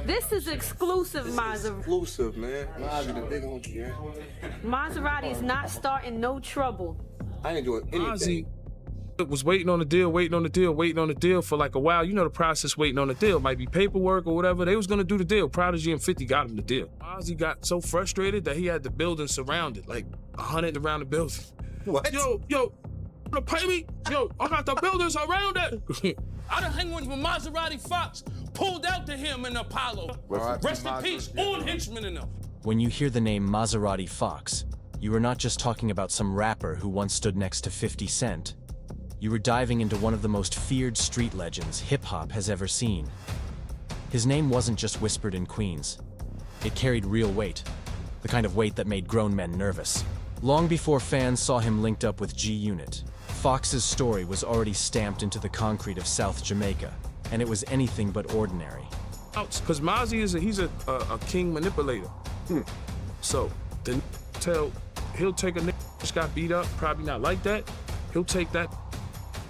This is exclusive Maserati. Exclusive, man. Maserati is not starting no trouble. I ain't doing anything. Was waiting on the deal for like a while. You know the process waiting on the deal. Might be paperwork or whatever. They was gonna do the deal. Prodigy and 50 got him the deal. Ozzy got so frustrated that he had the building surrounded, like 100 around the building. What? Yo, wanna pay me? Yo, I got the buildings around it. I done hang with Maserati Fox, pulled out to him in Apollo. Rest in peace, on Henchman and them. When you hear the name Maserati Fox, you are not just talking about some rapper who once stood next to 50 Cent. You were diving into one of the most feared street legends hip-hop has ever seen. His name wasn't just whispered in Queens. It carried real weight, the kind of weight that made grown men nervous. Long before fans saw him linked up with G-Unit, Fox's story was already stamped into the concrete of South Jamaica, and it was anything but ordinary. Because Mozzie he's a king manipulator. So, he'll take a nigga just got beat up, probably not like that. He'll take that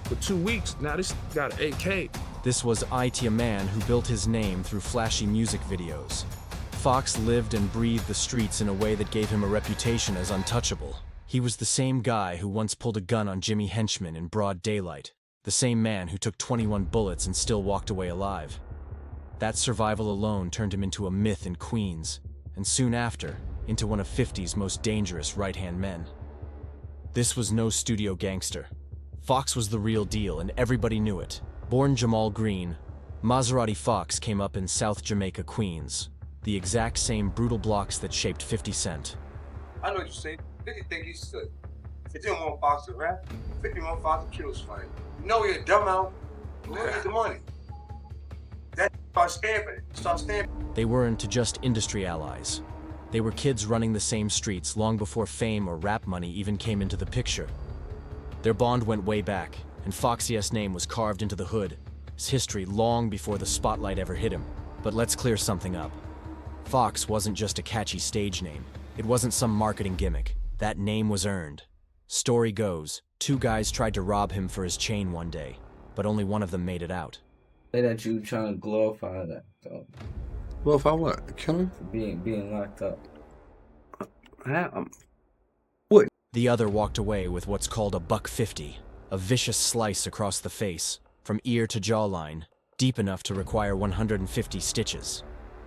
for 2 weeks. Now this got an AK. This was a man who built his name through flashy music videos. Fox lived and breathed the streets in a way that gave him a reputation as untouchable. He was the same guy who once pulled a gun on Jimmy Henchman in broad daylight. The same man who took 21 bullets and still walked away alive. That survival alone turned him into a myth in Queens, and soon after, into one of 50's most dangerous right-hand men. This was no studio gangster. Fox was the real deal, and everybody knew it. Born Jamal Green, Maserati Fox came up in South Jamaica, Queens, the exact same brutal blocks that shaped 50 Cent. I know what you're saying. 50 think he's good. 50 don't want Fox to rap. 50 want Fox to kill his fight. You know you're a dumb out. You don't get the money. That starts stamping. They weren't just industry allies. They were kids running the same streets long before fame or rap money even came into the picture. Their bond went way back, and Foxy's name was carved into the hood, his history long before the spotlight ever hit him. But let's clear something up. Fox wasn't just a catchy stage name. It wasn't some marketing gimmick. That name was earned. Story goes, 2 guys tried to rob him for his chain one day, but only one of them made it out. Say that you trying to glorify that, though. Glorify what? Kill him? Being locked up. What? The other walked away with what's called a $150, a vicious slice across the face, from ear to jawline, deep enough to require 150 stitches.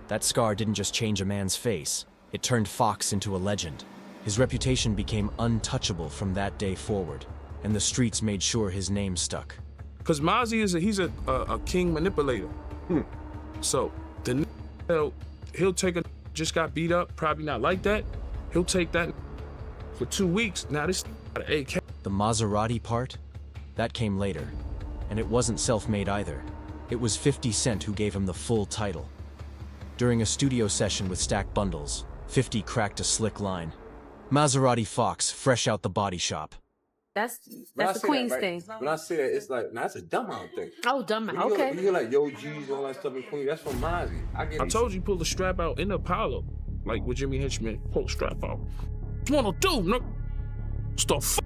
That scar didn't just change a man's face, it turned Fox into a legend. His reputation became untouchable from that day forward, and the streets made sure his name stuck. Because Mozzie he's a king manipulator. So, he'll take a just got beat up, probably not like that. He'll take that for 2 weeks. Now this got an AK. The Maserati part? That came later. And it wasn't self-made either. It was 50 Cent who gave him the full title. During a studio session with Stack Bundles, 50 cracked a slick line. Maserati Fox, fresh out the body shop. That's the Queens thing. When I say that, it's like, nah, that's a dumb out thing. Oh, dumb out. Okay. You hear like Yo G's, all that stuff in Queens, that's from Mozzie. I told you, pull the strap out in the Apollo. Like with Jimmy Henchman, pull the strap out. What you wanna do, no? Stuff.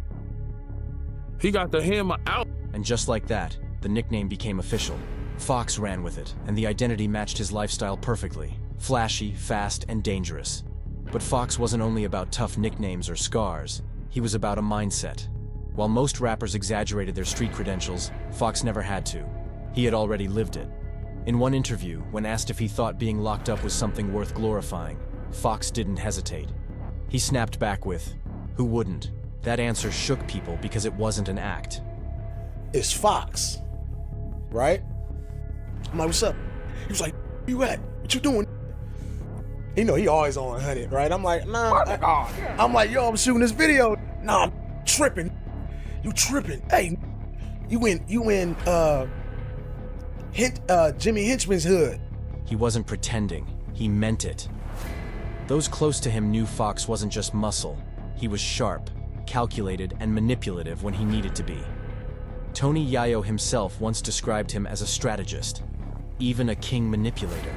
He got the hammer out. And just like that, the nickname became official. Fox ran with it, and the identity matched his lifestyle perfectly. Flashy, fast, and dangerous. But Fox wasn't only about tough nicknames or scars. He was about a mindset. While most rappers exaggerated their street credentials, Fox never had to. He had already lived it. In one interview, when asked if he thought being locked up was something worth glorifying, Fox didn't hesitate. He snapped back with, "Who wouldn't?" That answer shook people because it wasn't an act. It's Fox, right? I'm like, what's up? He was like, where you at? What you doing? You know, he always on 100, right? I'm like, nah. I'm like, yo, I'm shooting this video. Nah, I'm tripping. You tripping. Hey, you in Jimmy Henchman's hood. He wasn't pretending. He meant it. Those close to him knew Fox wasn't just muscle. He was sharp, calculated, and manipulative when he needed to be. Tony Yayo himself once described him as a strategist, even a king manipulator.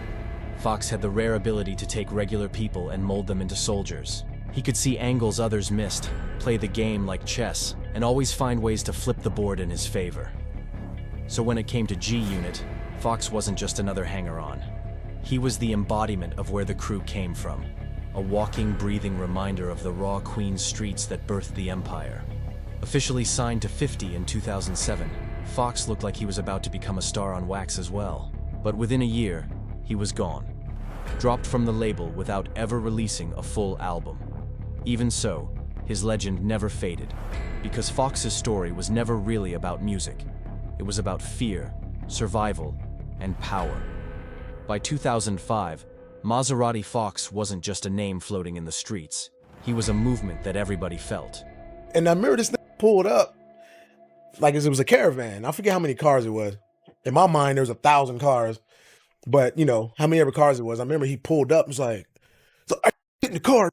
Fox had the rare ability to take regular people and mold them into soldiers. He could see angles others missed, play the game like chess, and always find ways to flip the board in his favor. So when it came to G-Unit, Fox wasn't just another hanger-on. He was the embodiment of where the crew came from, a walking, breathing reminder of the raw Queens streets that birthed the empire. Officially signed to 50 in 2007, Fox looked like he was about to become a star on wax as well. But within a year, he was gone, dropped from the label without ever releasing a full album. Even so, his legend never faded, because Fox's story was never really about music. It was about fear, survival, and power. By 2005, Maserati Fox wasn't just a name floating in the streets. He was a movement that everybody felt. And I remember this thing pulled up like it was a caravan. I forget how many cars it was. In my mind, there was 1,000 cars. But, you know, how many ever cars it was. I remember he pulled up and was like, so I get in the car.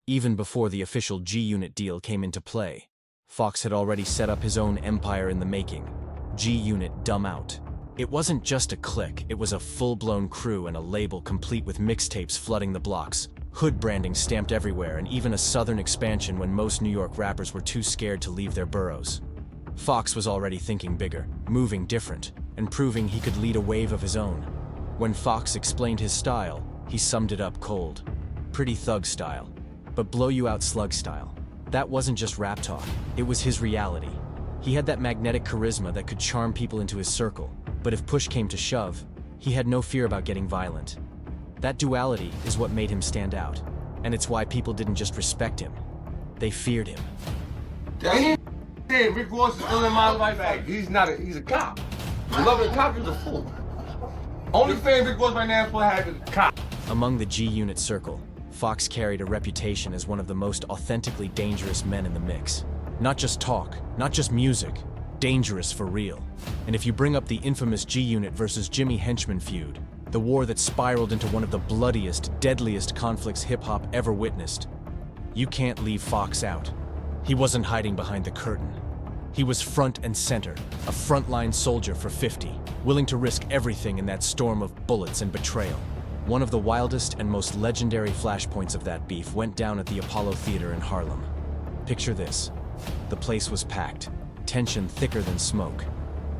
Even before the official G-Unit deal came into play, Fox had already set up his own empire in the making. G-Unit Dumb Out. It wasn't just a clique, it was a full-blown crew and a label complete with mixtapes flooding the blocks, hood branding stamped everywhere, and even a southern expansion when most New York rappers were too scared to leave their boroughs. Fox was already thinking bigger, moving different, and proving he could lead a wave of his own. When Fox explained his style, he summed it up cold. Pretty thug style, but blow you out slug style. That wasn't just rap talk, it was his reality. He had that magnetic charisma that could charm people into his circle, but if push came to shove, he had no fear about getting violent. That duality is what made him stand out, and it's why people didn't just respect him, they feared him. Damn, Rick Ross is still in my life. He's a cop. The love of the cop is a fool. Only fan Rick Ross right now is supposed to have is a cop. Among the G-Unit circle, Fox carried a reputation as one of the most authentically dangerous men in the mix. Not just talk, not just music, dangerous for real. And if you bring up the infamous G-Unit versus Jimmy Henchman feud, the war that spiraled into one of the bloodiest, deadliest conflicts hip-hop ever witnessed, you can't leave Fox out. He wasn't hiding behind the curtain. He was front and center, a frontline soldier for 50, willing to risk everything in that storm of bullets and betrayal. One of the wildest and most legendary flashpoints of that beef went down at the Apollo Theater in Harlem. Picture this. The place was packed, tension thicker than smoke,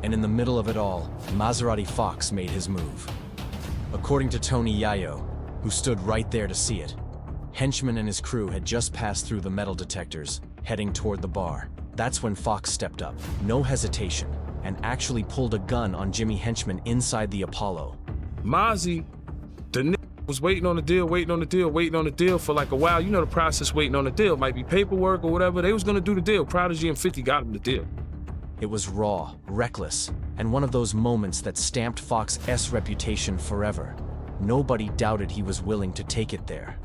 and in the middle of it all, Maserati Fox made his move. According to Tony Yayo, who stood right there to see it, Henchman and his crew had just passed through the metal detectors, heading toward the bar. That's when Fox stepped up, no hesitation, and actually pulled a gun on Jimmy Henchman inside the Apollo. Mozzie, the was waiting on the deal for like a while. You know the process waiting on the deal. Might be paperwork or whatever. They was gonna do the deal. Prodigy and 50 got him the deal. It was raw, reckless, and one of those moments that stamped Fox's reputation forever. Nobody doubted he was willing to take it there.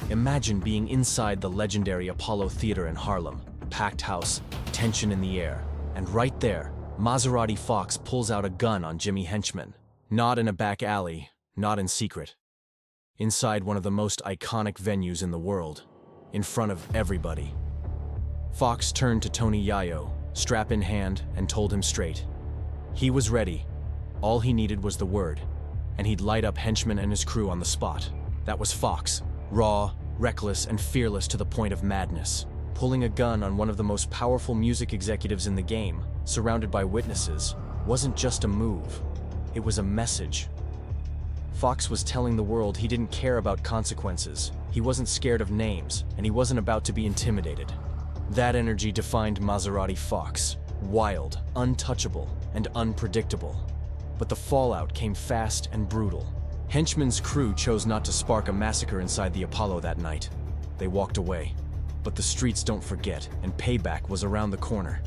Imagine being inside the legendary Apollo Theater in Harlem. Packed house, tension in the air, and right there, Maserati Fox pulls out a gun on Jimmy Henchman. Not in a back alley, not in secret. Inside one of the most iconic venues in the world, in front of everybody. Fox turned to Tony Yayo, strap in hand, and told him straight. He was ready. All he needed was the word, and he'd light up Henchman and his crew on the spot. That was Fox, raw, reckless, and fearless to the point of madness. Pulling a gun on one of the most powerful music executives in the game, surrounded by witnesses, wasn't just a move. It was a message. Fox was telling the world he didn't care about consequences, he wasn't scared of names, and he wasn't about to be intimidated. That energy defined Maserati Fox, wild, untouchable, and unpredictable. But the fallout came fast and brutal. Henchman's crew chose not to spark a massacre inside the Apollo that night. They walked away. But the streets don't forget, and payback was around the corner.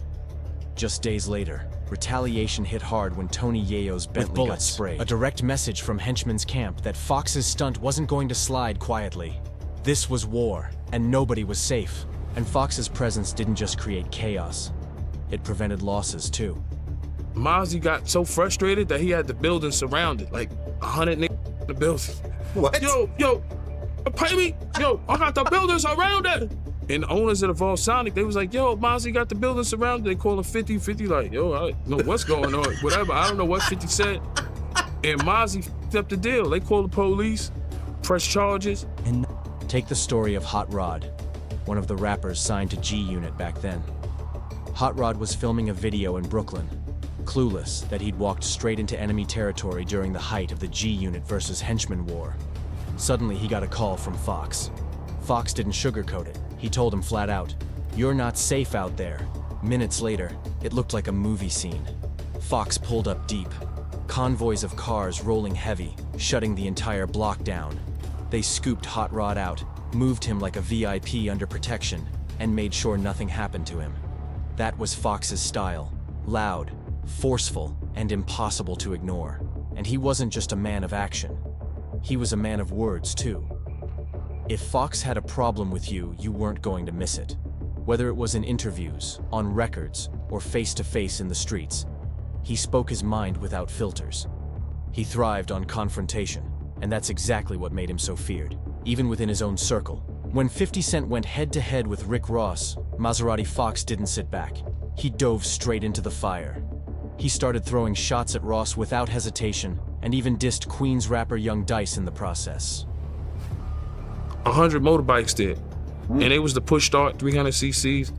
Just days later, retaliation hit hard when Tony Yayo's Bentley got sprayed. A direct message from Henchman's camp that Fox's stunt wasn't going to slide quietly. This was war, and nobody was safe. And Fox's presence didn't just create chaos. It prevented losses, too. Mozzie got so frustrated that he had the building surrounded, like 100 niggas in the building. What? Yo, pay me! Yo, I got the building surrounded! And the owners of the Volsonic, they was like, yo, Mozzie got the building surrounded. They call him 50 like, yo, I don't know what's going on. Whatever, I don't know what 50 said. And Mozzie f***ed up the deal. They called the police, pressed charges. And take the story of Hot Rod, one of the rappers signed to G-Unit back then. Hot Rod was filming a video in Brooklyn, clueless that he'd walked straight into enemy territory during the height of the G-Unit versus Henchman war. Suddenly, he got a call from Fox. Fox didn't sugarcoat it. He told him flat out, "You're not safe out there." Minutes later, it looked like a movie scene. Fox pulled up deep. Convoys of cars rolling heavy, shutting the entire block down. They scooped Hot Rod out, moved him like a VIP under protection, and made sure nothing happened to him. That was Fox's style. Loud, forceful, and impossible to ignore. And he wasn't just a man of action. He was a man of words, too. If Fox had a problem with you, you weren't going to miss it. Whether it was in interviews, on records, or face-to-face in the streets, he spoke his mind without filters. He thrived on confrontation, and that's exactly what made him so feared, even within his own circle. When 50 Cent went head-to-head with Rick Ross, Maserati Fox didn't sit back. He dove straight into the fire. He started throwing shots at Ross without hesitation, and even dissed Queens rapper Young Dice in the process. 100 motorbikes did. And it was the push start 300 cc's.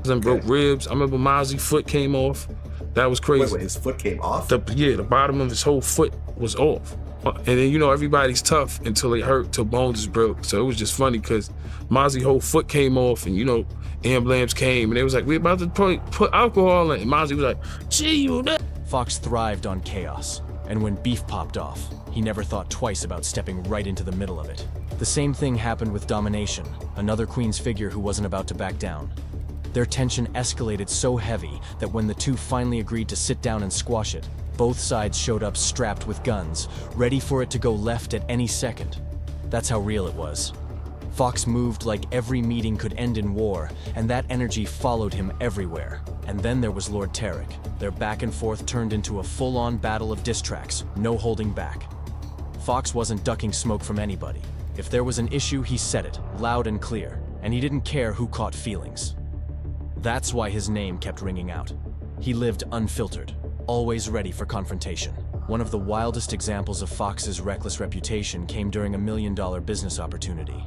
Then broke ribs. I remember Mozzie foot came off. That was crazy. Wait, his foot came off? The bottom of his whole foot was off. And then, you know, everybody's tough until they hurt, till bones is broke. So it was just funny because Mozzie's whole foot came off and, you know, ambulance came and they was like, "We're about to put alcohol in." And Mozzie was like, "G-Unit." Fox thrived on chaos. And when beef popped off, he never thought twice about stepping right into the middle of it. The same thing happened with Domination, another Queens figure who wasn't about to back down. Their tension escalated so heavy that when the two finally agreed to sit down and squash it, both sides showed up strapped with guns, ready for it to go left at any second. That's how real it was. Fox moved like every meeting could end in war, and that energy followed him everywhere. And then there was Lord Tarek. Their back and forth turned into a full-on battle of diss tracks, no holding back. Fox wasn't ducking smoke from anybody. If there was an issue, he said it, loud and clear, and he didn't care who caught feelings. That's why his name kept ringing out. He lived unfiltered, always ready for confrontation. One of the wildest examples of Fox's reckless reputation came during a $1 million business opportunity.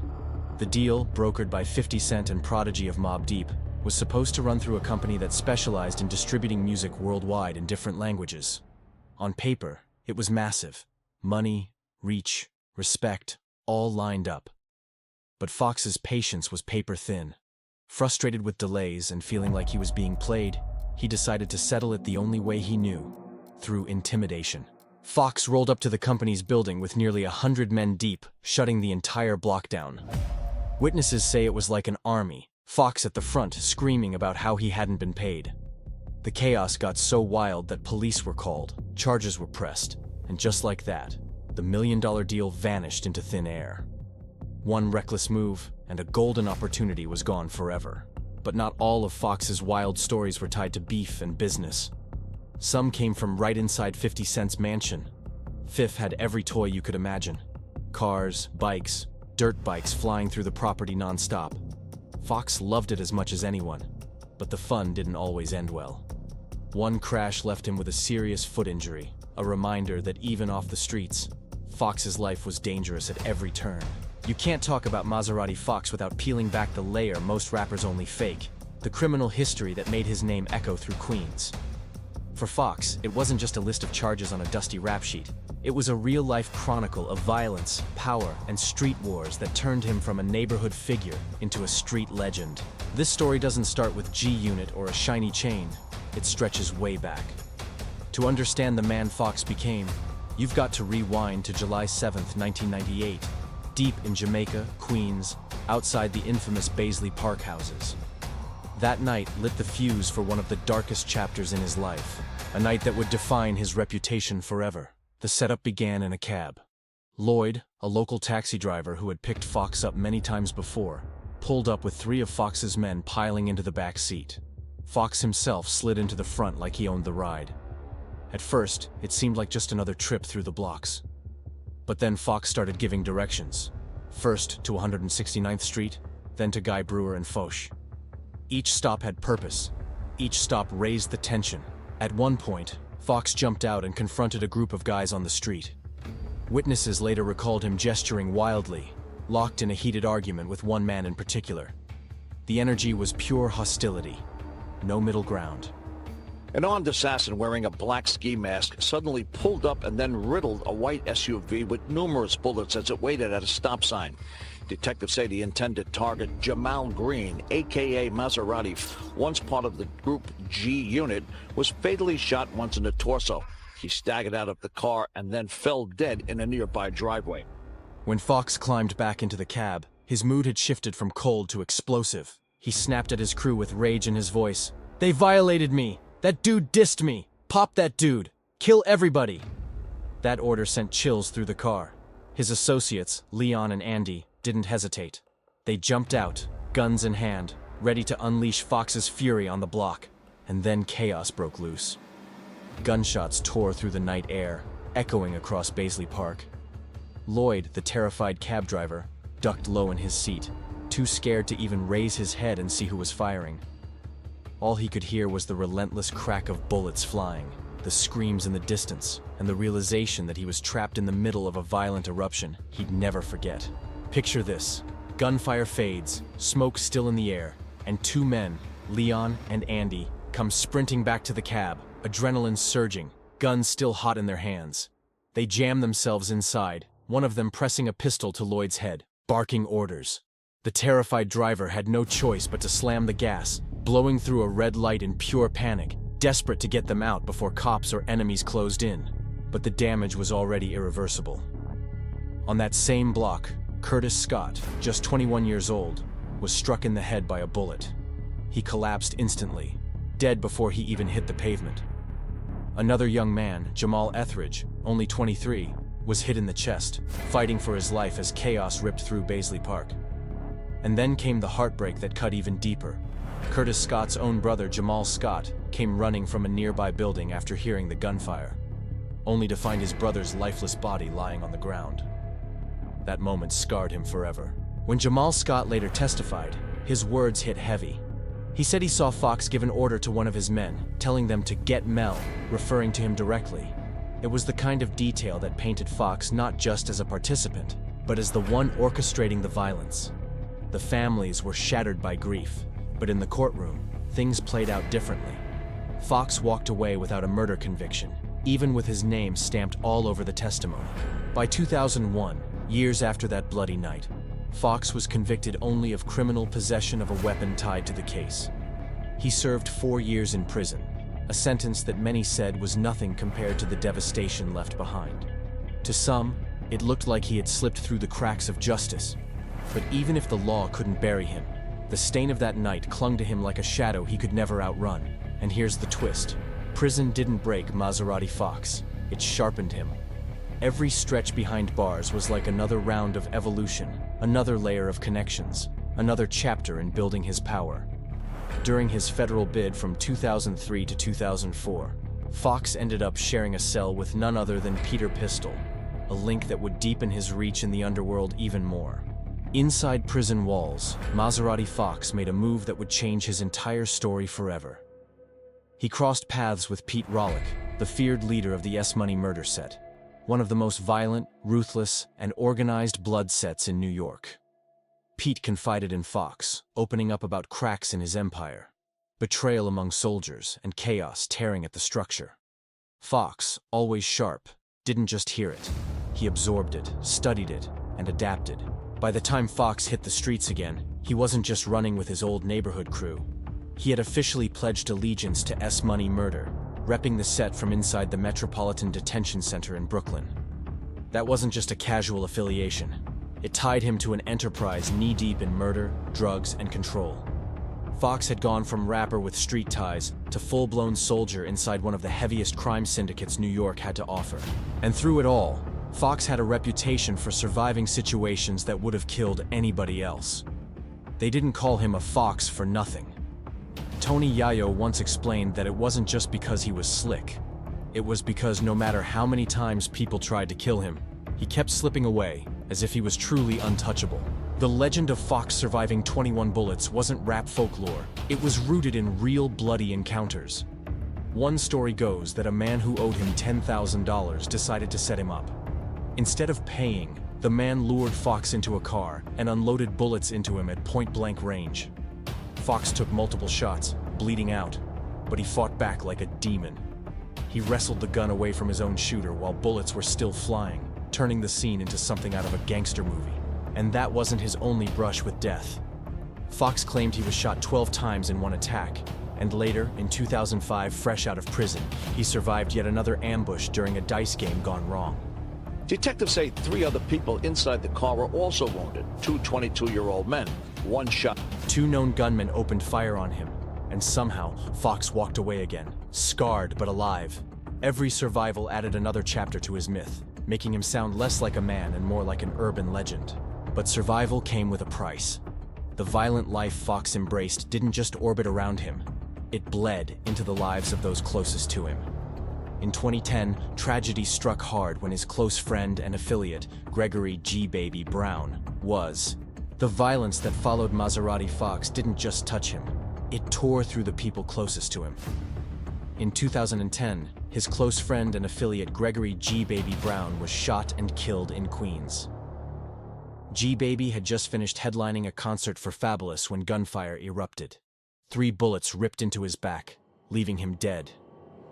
The deal, brokered by 50 Cent and Prodigy of Mobb Deep, was supposed to run through a company that specialized in distributing music worldwide in different languages. On paper, it was massive. Money, reach, respect, all lined up. But Fox's patience was paper thin. Frustrated with delays and feeling like he was being played, he decided to settle it the only way he knew, through intimidation. Fox rolled up to the company's building with nearly 100 men deep, shutting the entire block down. Witnesses say it was like an army, Fox at the front screaming about how he hadn't been paid. The chaos got so wild that police were called, charges were pressed, and just like that, the $1 million deal vanished into thin air. One reckless move, and a golden opportunity was gone forever. But not all of Fox's wild stories were tied to beef and business. Some came from right inside 50 Cent's mansion. Fifth had every toy you could imagine. Cars, bikes, dirt bikes flying through the property non-stop. Fox loved it as much as anyone, but the fun didn't always end well. One crash left him with a serious foot injury, a reminder that even off the streets, Fox's life was dangerous at every turn. You can't talk about Maserati Fox without peeling back the layer most rappers only fake, the criminal history that made his name echo through Queens. For Fox, it wasn't just a list of charges on a dusty rap sheet. It was a real-life chronicle of violence, power, and street wars that turned him from a neighborhood figure into a street legend. This story doesn't start with G-Unit or a shiny chain. It stretches way back. To understand the man Fox became, you've got to rewind to July 7th, 1998, deep in Jamaica, Queens, outside the infamous Baisley Park houses. That night lit the fuse for one of the darkest chapters in his life, a night that would define his reputation forever. The setup began in a cab. Lloyd, a local taxi driver who had picked Fox up many times before, pulled up with 3 of Fox's men piling into the back seat. Fox himself slid into the front like he owned the ride. At first, it seemed like just another trip through the blocks. But then Fox started giving directions. First to 169th Street, then to Guy Brewer and Foch. Each stop had purpose. Each stop raised the tension. At one point, Fox jumped out and confronted a group of guys on the street. Witnesses later recalled him gesturing wildly, locked in a heated argument with one man in particular. The energy was pure hostility. No middle ground. An armed assassin wearing a black ski mask suddenly pulled up and then riddled a white SUV with numerous bullets as it waited at a stop sign. Detectives say the intended target, Jamal Green, a.k.a. Maserati, once part of the group G-Unit, was fatally shot once in the torso. He staggered out of the car and then fell dead in a nearby driveway. When Fox climbed back into the cab, his mood had shifted from cold to explosive. He snapped at his crew with rage in his voice. "They violated me! That dude dissed me! Pop that dude! Kill everybody!" That order sent chills through the car. His associates, Leon and Andy, didn't hesitate. They jumped out, guns in hand, ready to unleash Fox's fury on the block. And then chaos broke loose. Gunshots tore through the night air, echoing across Baisley Park. Lloyd, the terrified cab driver, ducked low in his seat, too scared to even raise his head and see who was firing. All he could hear was the relentless crack of bullets flying, the screams in the distance, and the realization that he was trapped in the middle of a violent eruption he'd never forget. Picture this: gunfire fades, smoke still in the air, and two men, Leon and Andy, come sprinting back to the cab, adrenaline surging, guns still hot in their hands. They jam themselves inside, one of them pressing a pistol to Lloyd's head, barking orders. The terrified driver had no choice but to slam the gas, blowing through a red light in pure panic, desperate to get them out before cops or enemies closed in. But the damage was already irreversible. On that same block, Curtis Scott, just 21 years old, was struck in the head by a bullet. He collapsed instantly, dead before he even hit the pavement. Another young man, Jamal Etheridge, only 23, was hit in the chest, fighting for his life as chaos ripped through Baisley Park. And then came the heartbreak that cut even deeper. Curtis Scott's own brother, Jamal Scott, came running from a nearby building after hearing the gunfire, only to find his brother's lifeless body lying on the ground. That moment scarred him forever. When Jamal Scott later testified, his words hit heavy. He said he saw Fox give an order to one of his men, telling them to get Mel, referring to him directly. It was the kind of detail that painted Fox not just as a participant, but as the one orchestrating the violence. The families were shattered by grief, but in the courtroom, things played out differently. Fox walked away without a murder conviction, even with his name stamped all over the testimony. By 2001, years after that bloody night, Fox was convicted only of criminal possession of a weapon tied to the case. He served 4 years in prison, a sentence that many said was nothing compared to the devastation left behind. To some, it looked like he had slipped through the cracks of justice. But even if the law couldn't bury him, the stain of that night clung to him like a shadow he could never outrun. And here's the twist: prison didn't break Maserati Fox, it sharpened him. Every stretch behind bars was like another round of evolution, another layer of connections, another chapter in building his power. During his federal bid from 2003 to 2004, Fox ended up sharing a cell with none other than Peter Pistol, a link that would deepen his reach in the underworld even more. Inside prison walls, Maserati Fox made a move that would change his entire story forever. He crossed paths with Pete Rollick, the feared leader of the S-Money murder set, one of the most violent, ruthless, and organized blood sets in New York. Pete confided in Fox, opening up about cracks in his empire, betrayal among soldiers, and chaos tearing at the structure. Fox, always sharp, didn't just hear it. He absorbed it, studied it, and adapted. By the time Fox hit the streets again, he wasn't just running with his old neighborhood crew. He had officially pledged allegiance to S-Money murder, repping the set from inside the Metropolitan Detention Center in Brooklyn. That wasn't just a casual affiliation. It tied him to an enterprise knee-deep in murder, drugs, and control. Fox had gone from rapper with street ties to full-blown soldier inside one of the heaviest crime syndicates New York had to offer. And through it all, Fox had a reputation for surviving situations that would have killed anybody else. They didn't call him a fox for nothing. Tony Yayo once explained that it wasn't just because he was slick. It was because no matter how many times people tried to kill him, he kept slipping away, as if he was truly untouchable. The legend of Fox surviving 21 bullets wasn't rap folklore. It was rooted in real bloody encounters. One story goes that a man who owed him $10,000 decided to set him up. Instead of paying, the man lured Fox into a car and unloaded bullets into him at point-blank range. Fox took multiple shots, bleeding out. but he fought back like a demon. He wrestled the gun away from his own shooter while bullets were still flying, turning the scene into something out of a gangster movie. And that wasn't his only brush with death. Fox claimed he was shot 12 times in one attack, and later, in 2005, fresh out of prison, he survived yet another ambush during a dice game gone wrong. Detectives say 3 other people inside the car were also wounded, 2 22-year-old men, 1 shot. 2 known gunmen opened fire on him, and somehow Fox walked away again, scarred but alive. Every survival added another chapter to his myth, making him sound less like a man and more like an urban legend. But survival came with a price. The violent life Fox embraced didn't just orbit around him, it bled into the lives of those closest to him. In 2010, tragedy struck hard when his close friend and affiliate, Gregory G. Baby Brown, was. The violence that followed Maserati Fox didn't just touch him, it tore through the people closest to him. In 2010, his close friend and affiliate Gregory G. Baby Brown was shot and killed in Queens. G. Baby had just finished headlining a concert for Fabulous when gunfire erupted. 3 bullets ripped into his back, leaving him dead.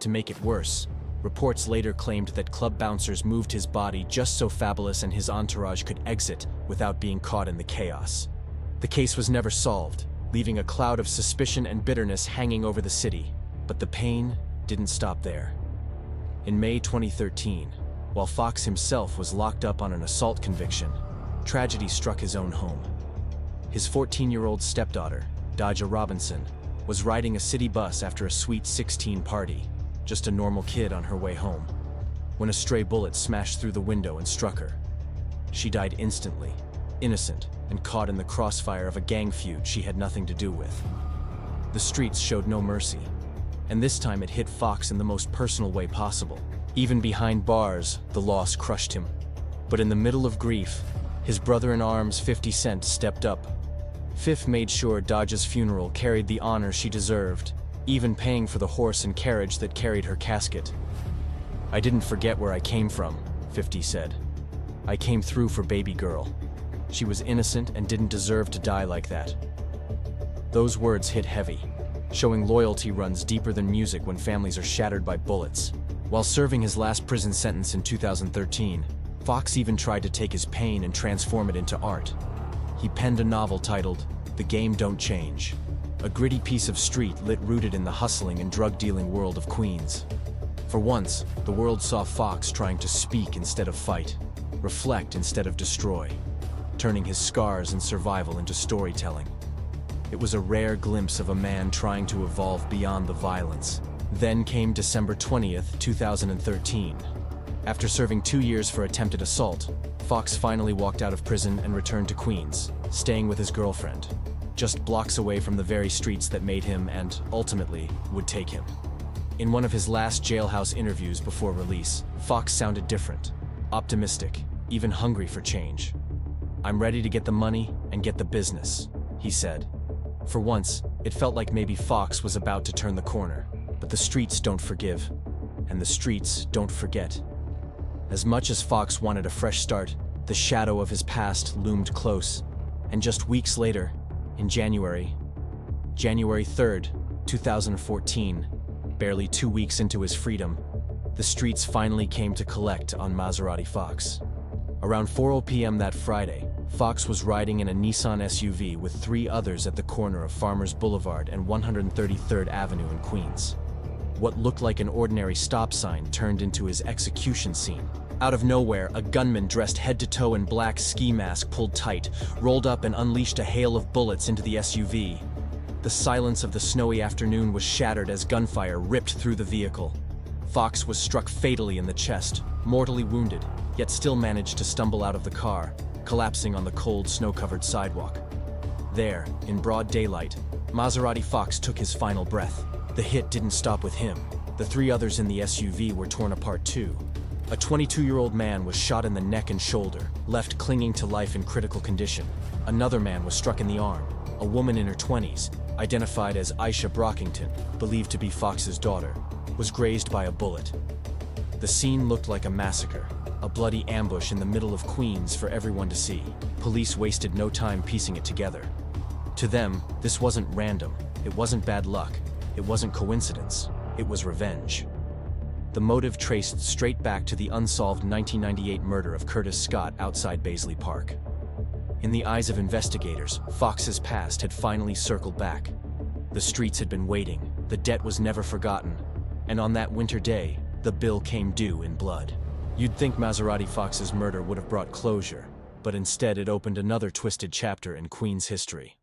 To make it worse, reports later claimed that club bouncers moved his body just so Fabulous and his entourage could exit without being caught in the chaos. The case was never solved, leaving a cloud of suspicion and bitterness hanging over the city. But the pain didn't stop there. In May 2013, while Fox himself was locked up on an assault conviction, tragedy struck his own home. His 14-year-old stepdaughter, Daja Robinson, was riding a city bus after a Sweet 16 party, just a normal kid on her way home, when a stray bullet smashed through the window and struck her. She died instantly, innocent and caught in the crossfire of a gang feud she had nothing to do with. The streets showed no mercy, and this time it hit Fox in the most personal way possible. Even behind bars, the loss crushed him. But in the middle of grief, his brother-in-arms 50 Cent stepped up. Fifth made sure Daja's funeral carried the honor she deserved, even paying for the horse and carriage that carried her casket. "I didn't forget where I came from," 50 said. "I came through for baby girl. She was innocent and didn't deserve to die like that." Those words hit heavy, showing loyalty runs deeper than music when families are shattered by bullets. While serving his last prison sentence in 2013, Fox even tried to take his pain and transform it into art. He penned a novel titled The Game Don't Change, a gritty piece of street lit rooted in the hustling and drug-dealing world of Queens. For once, the world saw Fox trying to speak instead of fight, reflect instead of destroy, turning his scars and survival into storytelling. It was a rare glimpse of a man trying to evolve beyond the violence. Then came December 20th, 2013. After serving 2 years for attempted assault, Fox finally walked out of prison and returned to Queens, staying with his girlfriend, just blocks away from the very streets that made him and, ultimately, would take him. In one of his last jailhouse interviews before release, Fox sounded different, optimistic, even hungry for change. "I'm ready to get the money and get the business," he said. For once, it felt like maybe Fox was about to turn the corner. But the streets don't forgive, and the streets don't forget. As much as Fox wanted a fresh start, the shadow of his past loomed close. And just weeks later, in January 3rd, 2014, barely 2 weeks into his freedom, the streets finally came to collect on Maserati Fox. Around 4:00 p.m. that Friday, Fox was riding in a Nissan SUV with 3 others at the corner of Farmers Boulevard and 133rd Avenue in Queens. What looked like an ordinary stop sign turned into his execution scene. Out of nowhere, a gunman dressed head to toe in black ski mask pulled tight, rolled up and unleashed a hail of bullets into the SUV. The silence of the snowy afternoon was shattered as gunfire ripped through the vehicle. Fox was struck fatally in the chest, mortally wounded, yet still managed to stumble out of the car, collapsing on the cold, snow-covered sidewalk. There, in broad daylight, Maserati Fox took his final breath. The hit didn't stop with him. The 3 others in the SUV were torn apart too. A 22-year-old man was shot in the neck and shoulder, left clinging to life in critical condition. Another man was struck in the arm. A woman in her 20s, identified as Aisha Brockington, believed to be Fox's daughter, was grazed by a bullet. The scene looked like a massacre, a bloody ambush in the middle of Queens for everyone to see. Police wasted no time piecing it together. To them, this wasn't random. It wasn't bad luck. It wasn't coincidence, it was revenge. The motive traced straight back to the unsolved 1998 murder of Curtis Scott outside Baisley Park. In the eyes of investigators, Fox's past had finally circled back. The streets had been waiting, the debt was never forgotten, and on that winter day, the bill came due in blood. You'd think Maserati Fox's murder would have brought closure, but instead it opened another twisted chapter in Queens history.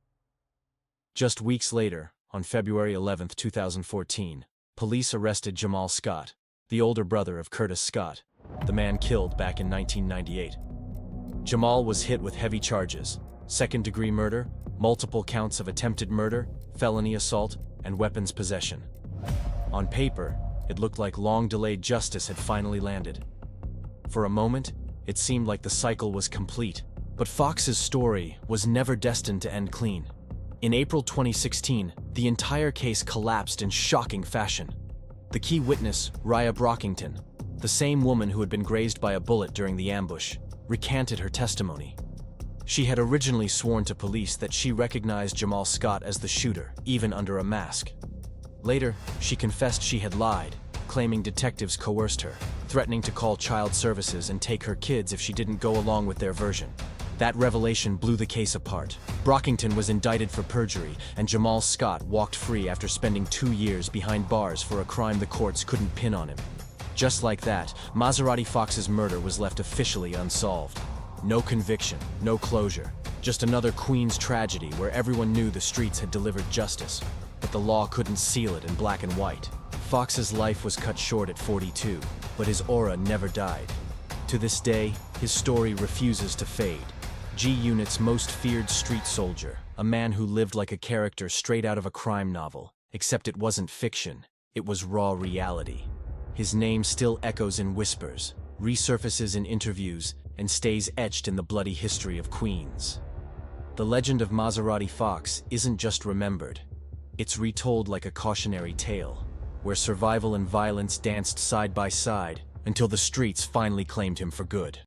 Just weeks later, on February 11, 2014, police arrested Jamal Scott, the older brother of Curtis Scott, the man killed back in 1998. Jamal was hit with heavy charges: second-degree murder, multiple counts of attempted murder, felony assault, and weapons possession. On paper, it looked like long-delayed justice had finally landed. For a moment, it seemed like the cycle was complete, but Fox's story was never destined to end clean. In April 2016, the entire case collapsed in shocking fashion. The key witness, Raya Brockington, the same woman who had been grazed by a bullet during the ambush, recanted her testimony. She had originally sworn to police that she recognized Jamal Scott as the shooter, even under a mask. Later, she confessed she had lied, claiming detectives coerced her, threatening to call child services and take her kids if she didn't go along with their version. That revelation blew the case apart. Brockington was indicted for perjury, and Jamal Scott walked free after spending 2 years behind bars for a crime the courts couldn't pin on him. Just like that, Maserati Fox's murder was left officially unsolved. No conviction, no closure, just another Queens tragedy where everyone knew the streets had delivered justice, but the law couldn't seal it in black and white. Fox's life was cut short at 42, but his aura never died. To this day, his story refuses to fade. G-Unit's most feared street soldier, a man who lived like a character straight out of a crime novel, except it wasn't fiction, it was raw reality. His name still echoes in whispers, resurfaces in interviews, and stays etched in the bloody history of Queens. The legend of Maserati Fox isn't just remembered, it's retold like a cautionary tale, where survival and violence danced side by side until the streets finally claimed him for good.